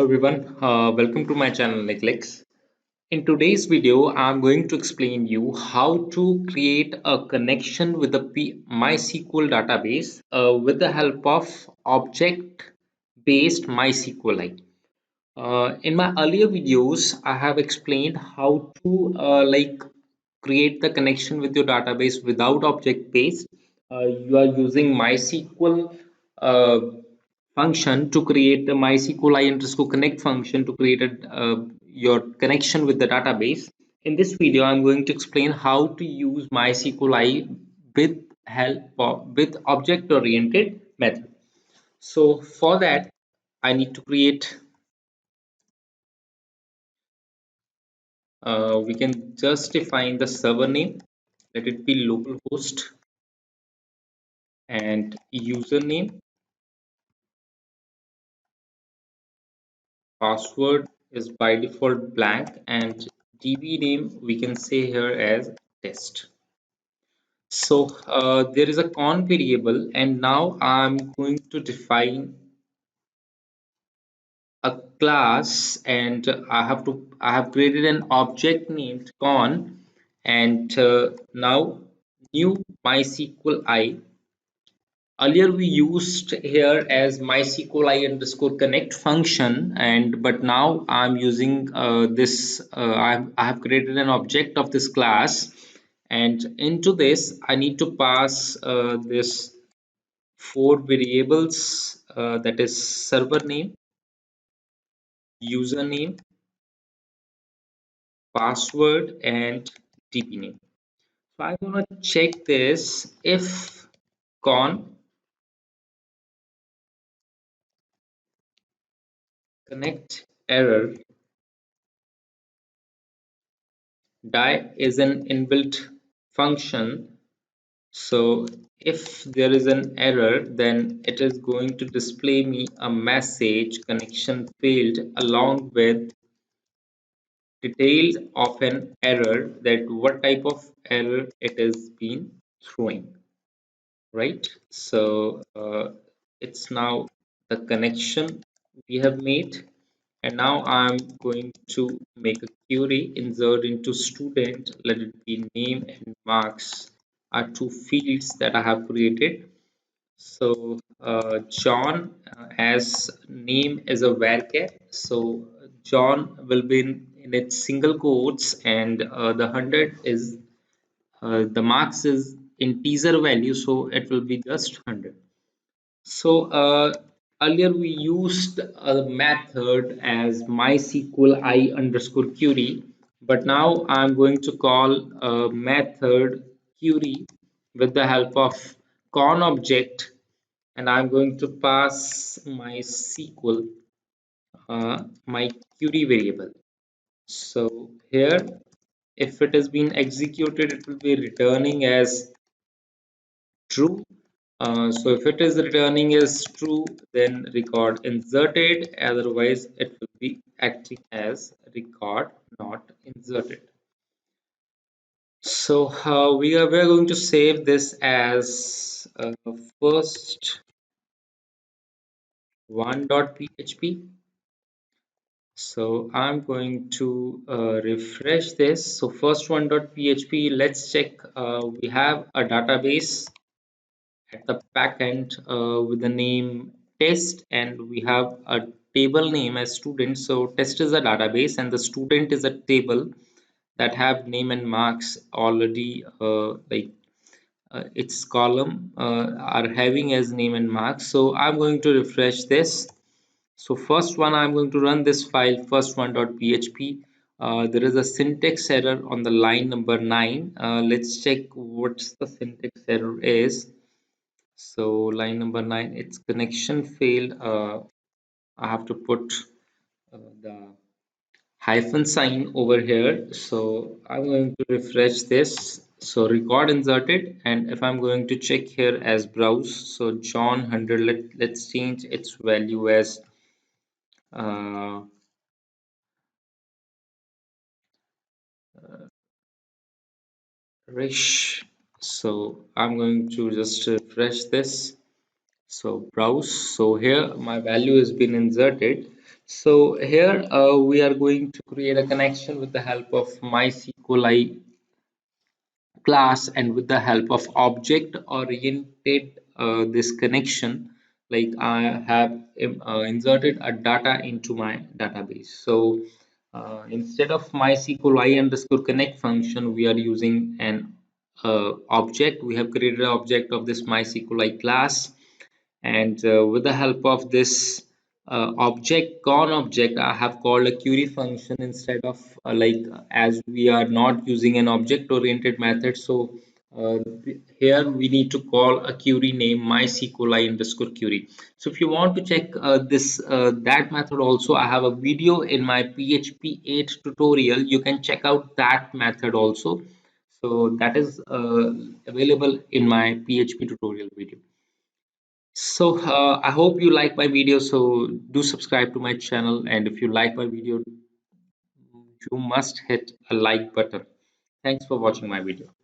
everyone, welcome to my channel Nicklex. In today's video, I'm going to explain you how to create a connection with the MySQL database with the help of object-based MySQLi. In my earlier videos, I have explained how to create the connection with your database without object-based. You are using MySQL uh, function to create the MySQLi underscore connect function to create your connection with the database. In this video, I'm going to explain how to use MySQLi with help of with object-oriented method. So for that, I need to create we can just define the server name. Let it be localhost and username. Password is by default blank and DB name we can say here as test. So there is a con variable and now I'm going to define a class and I have created an object named con and now new MySQLi. Earlier we used here as MySQLi underscore connect function, and but now I'm using I have created an object of this class, and into this I need to pass this four variables that is server name, username, password, and DB name. So I'm gonna check this if con connect error. Die is an inbuilt function, so if there is an error then it is going to display me a message connection failed along with details of an error, that what type of error it is been throwing, right? So it's now the connection we have made, and now I'm going to make a query, insert into student, let it be name and marks are two fields that I have created. So John as name is a varchar, so John will be in its single quotes, and the 100 is the marks is integer value, so it will be just 100. So earlier we used a method as MySQLi underscore query, but now I'm going to call a method query with the help of con object, and I'm going to pass my SQL my query variable. So here, if it has been executed, it will be returning as true. So if it is returning as true, then record inserted, otherwise it will be acting as record not inserted. So we are going to save this as first one.php. So I'm going to refresh this. So first one.php, let's check. We have a database at the backend with the name test, and we have a table name as student. So test is a database and the student is a table that have name and marks already its column are having as name and marks. So I'm going to refresh this. So first one, I'm going to run this file first one.php. There is a syntax error on the line number 9. Let's check what's the syntax error is. So line number 9, its connection failed. I have to put the hyphen sign over here. So I'm going to refresh this. So record inserted, and if I'm going to check here as browse, so John 100, let's change its value as uh, Rish. So I'm going to just refresh this. So browse. So here my value has been inserted. So here we are going to create a connection with the help of MySQLi class, and with the help of object oriented this connection, like I have inserted a data into my database. So instead of MySQLi underscore connect function, we are using an object. We have created an object of this MySQLi class, and with the help of this object con object, I have called a query function instead of as we are not using an object oriented method. So here we need to call a query name MySQLi underscore query. So if you want to check this that method also, I have a video in my PHP 8 tutorial. You can check out that method also. So that is available in my PHP tutorial video. So I hope you like my video. So do subscribe to my channel, and if you like my video, you must hit a like button. Thanks for watching my video.